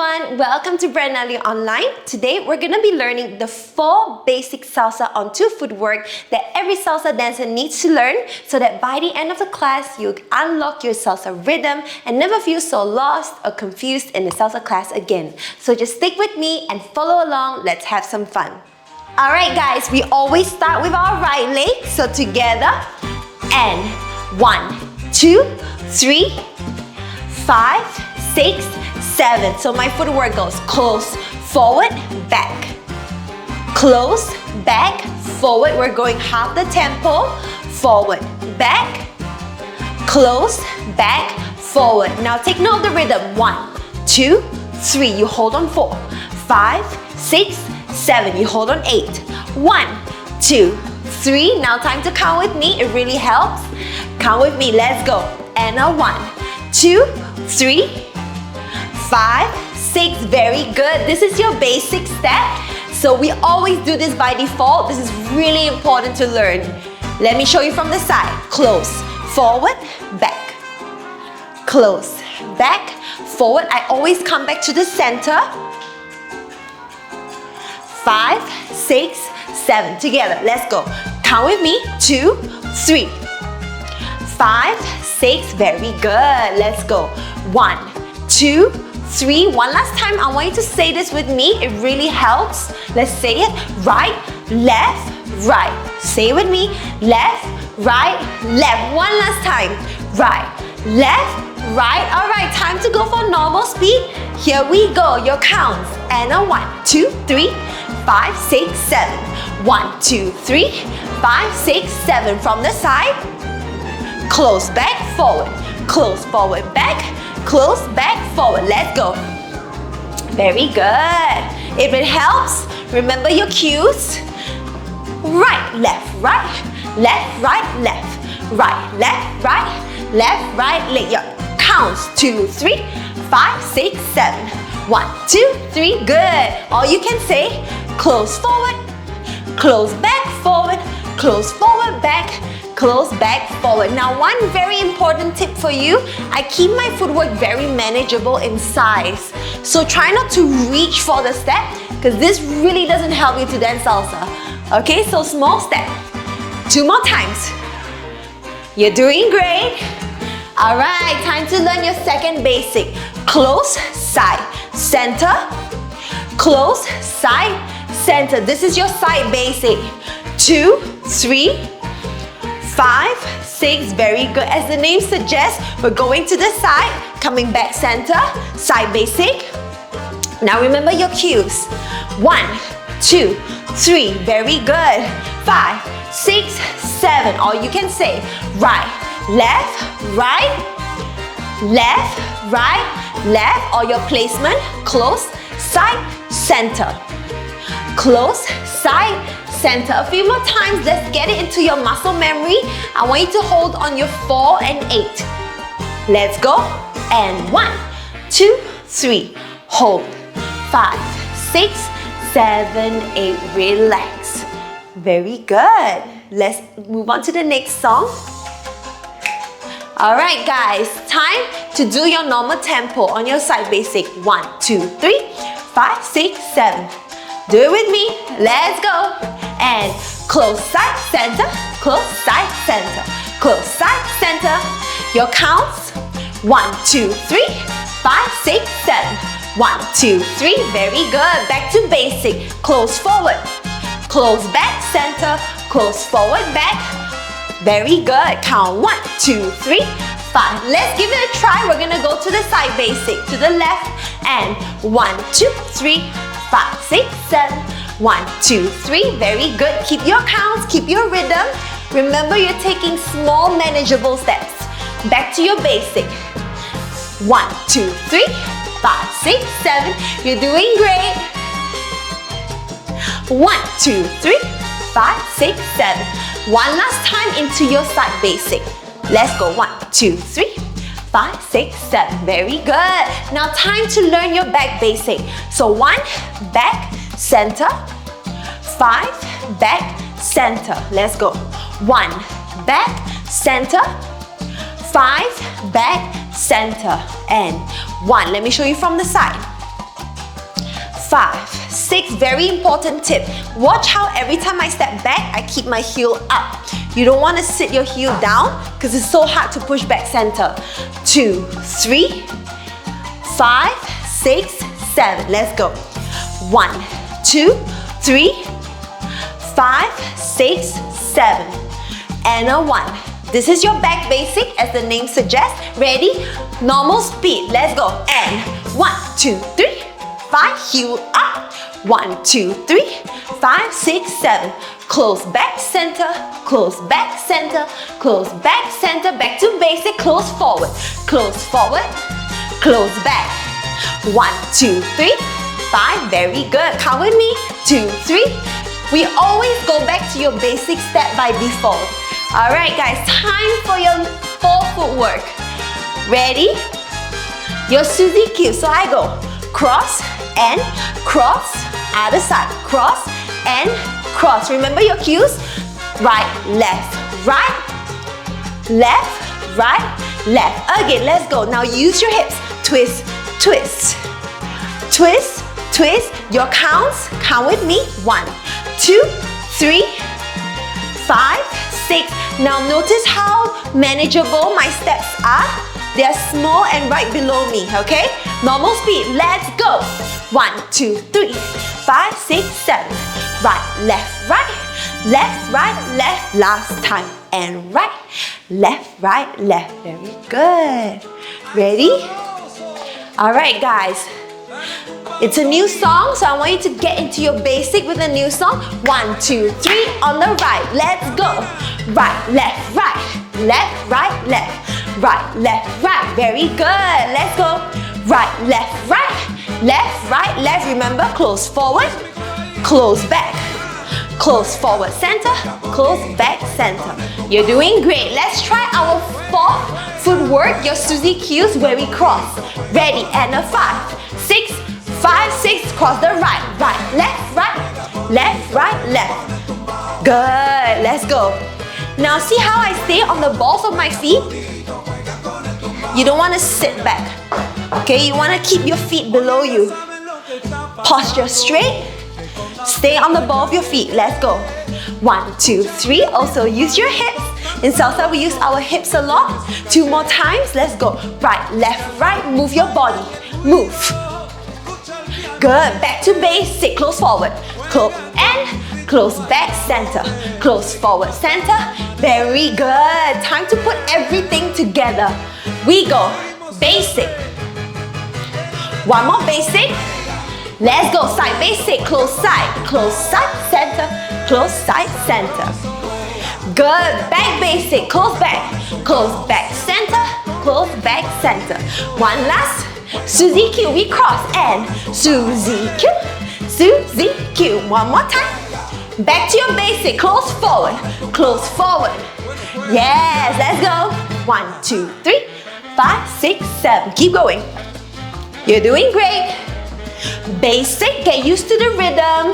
everyone, welcome to Brenda Liew Online. Today we're gonna be learning the 4 basic Salsa on 2 footwork that every salsa dancer needs to learn so that by the end of the class you unlock your salsa rhythm and never feel so lost or confused in the salsa class again. So just stick with me and follow along, let's have some fun. Alright guys, we always start with our right leg, so together and 1, 2, 3, 5, 6, 7. So my footwork goes close, forward, back. Close, back, forward. We're going half the tempo. Forward, back. Close, back, forward. Now take note of the rhythm. 1, 2, 3. You hold on 4, 5, 6, 7. You hold on 8. 1, 2, 3. Now time to count with me. It really helps. Count with me. Let's go. And a 1, 2, 3, 5, 6, very good. This is your basic step. So we always do this by default. This is really important to learn. Let me show you from the side. Close, forward, back. Close, back, forward. I always come back to the center. 5, 6, 7. Together, let's go. Count with me. 2, 3, 5, 6, very good. Let's go. 1, 2, 3. One last time, I want you to say this with me. It really helps. Let's say it. Right, left, right. Say it with me. Left, right, left. One last time. Right, left, right. All right, time to go for normal speed. Here we go. Your counts. And a 1, 2, 3, 5, 6, 7. 1, 2, 3, 5, 6, 7. From the side. Close, back, forward. Close, forward, back. Close, back, forward. Let's go. Very good. If it helps, remember your cues. Right, left, right, left, right, left, right, left, right, left, right, left. Your counts. 2, 3, 5, 6, 7. 1, 2, 3. Good. Or you can say close forward, close back, forward, close forward, back. Close, back, forward. Now one very important tip for you, I keep my footwork very manageable in size. So try not to reach for the step because this really doesn't help you to dance salsa. Okay, so small step. 2 more times. You're doing great. Alright, time to learn your second basic. Close, side, center. Close, side, center. This is your side basic. 2, 3, 5, 6, very good. As the name suggests, we're going to the side, coming back center, side basic. Now remember your cues. 1, 2, 3, very good. 5, 6, 7. Or you can say right, left, right, left, right, left. Or your placement, close, side, center. Close, side, center. A few more times. Let's get it into your muscle memory. I want you to hold on your 4 and 8. Let's go. And 1, 2, 3. Hold. 5, 6, 7, 8. Relax. Very good. Let's move on to the next song. Alright guys, time to do your normal tempo on your side basic. 1, 2, 3, 5, 6, 7. Do it with me. Let's go. And close, side, center. Close, side, center. Close, side, center. Your counts. 1, 2, 3, 5, 6, 7. 1, 2, 3. Very good. Back to basic. Close forward. Close back, center. Close forward, back. Very good. Count 1, 2, 3, 5. Let's give it a try. We're gonna go to the side basic. To the left. And 1, 2, 3, 5, 6, 7. 1, 2, 3. Very good. Keep your counts, keep your rhythm. Remember, you're taking small, manageable steps. Back to your basic. 1, 2, 3, 5, 6, 7. You're doing great. 1, 2, 3, 5, 6, 7. One last time into your side basic. Let's go. 1, 2, 3, 5, 6, 7. Very good. Now time to learn your back basic. So 1, back, center. 5, back, center. Let's go. 1, back, center. 5, back, center. And 1. Let me show you from the side. 5, 6. Very important tip. Watch how every time I step back, I keep my heel up. You don't want to sit your heel down because it's so hard to push back center. 2, 3, 5, 6, 7. Let's go. 1, 2, 3, 5, 6, 7. And a 1. This is your back basic as the name suggests. Ready? Normal speed. Let's go. And 1, 2, 3, 5. Heel up. 1, 2, 3, 5, 6, 7. Close back center. Close back center. Close back center. Back to basic. Close forward. Close forward. Close back. 1, 2, 3, 5. Very good. Count with me. 2, 3. We always go back to your basic step by default. Alright guys, time for your forefoot work. Ready? Your Suzy Q. So I go cross and cross, other side, cross and cross. Remember your cues? Right, left, right, left. Again, let's go. Now use your hips. Twist, twist, twist, twist. Your counts, count with me. 1, 2, 3, 5, 6. Now notice how manageable my steps are. They are small and right below me, okay? Normal speed, let's go. 1, 2, 3, 5, 6, 7. Right, left, right. Last time. And right, left. Very good. Ready? Alright guys. It's a new song, so I want you to get into your basic with a new song. 1, 2, 3, on the right. Let's go. Right, left. Right, left. Very good. Let's go. Right, left. Remember, close forward, close back. Close forward, center, close back, center. You're doing great. Let's try our fourth footwork, your Suzy Q's where we cross. Ready, and a 5, 6, 5, 6, cross the right, left. Good, let's go. Now see how I stay on the balls of my feet? You don't want to sit back, okay? You want to keep your feet below you. Posture straight, stay on the ball of your feet, let's go. 1, 2, 3, also use your hips. In salsa, we use our hips a lot. 2 more times, let's go. Right, left, move your body, move. Good, back to basic, close forward, close and close back, center, close forward, center. Very good, time to put everything together. We go, basic. 1 more basic. Let's go, side basic, close side, center, close side, center. Good, back basic, close back, center, close back, center. 1 last, Suzy Q, we cross and Suzy Q. 1 more time. Back to your basic, close forward. Yes, let's go. 1, 2, 3, 5, 6, 7. Keep going. You're doing great. Basic, get used to the rhythm.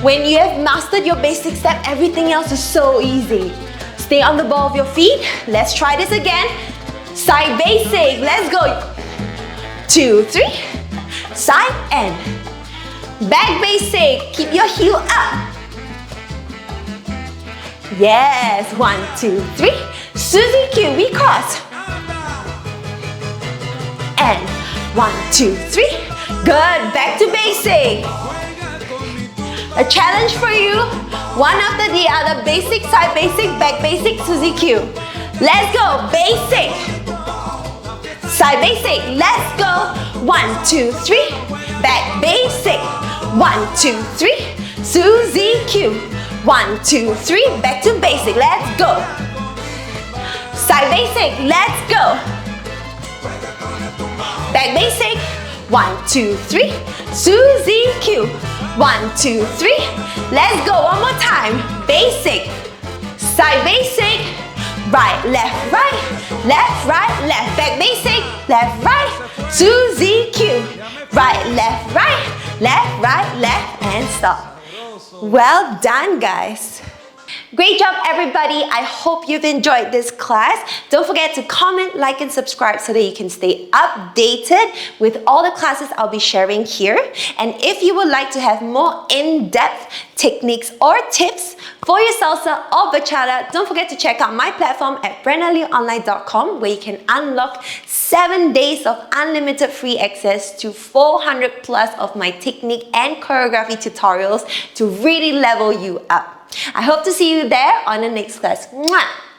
When you have mastered your basic step, everything else is so easy. Stay on the ball of your feet. Let's try this again. Side basic, let's go. 2, 3, side and back basic. Keep your heel up. Yes, 1, 2, 3. Suzy Q, we cross. And 1, 2, 3. Good, back to basic. A challenge for you. One after the other. Basic, side basic, back basic, Suzy Q. Let's go, basic. Side basic, let's go. 1, 2, 3. Back basic. 1, 2, 3. Suzy Q. 1, 2, 3. Back to basic, let's go. Side basic, let's go. Back basic. 1, 2, 3. Suzy Q. 1, 2, 3. Let's go. One more time. Basic. Side basic. Right, left, right. Left, right, left. Back basic. Left, right. Suzy Q. Right, left, right. Left, right, left. And stop. Well done, guys. Great job, everybody. I hope you've enjoyed this class. Don't forget to comment, like, and subscribe so that you can stay updated with all the classes I'll be sharing here. And if you would like to have more in-depth techniques or tips for your salsa or bachata, don't forget to check out my platform at brendaliewonline.com, where you can unlock 7 days of unlimited free access to 400 plus of my technique and choreography tutorials to really level you up. I hope to see you there on the next class. Mwah!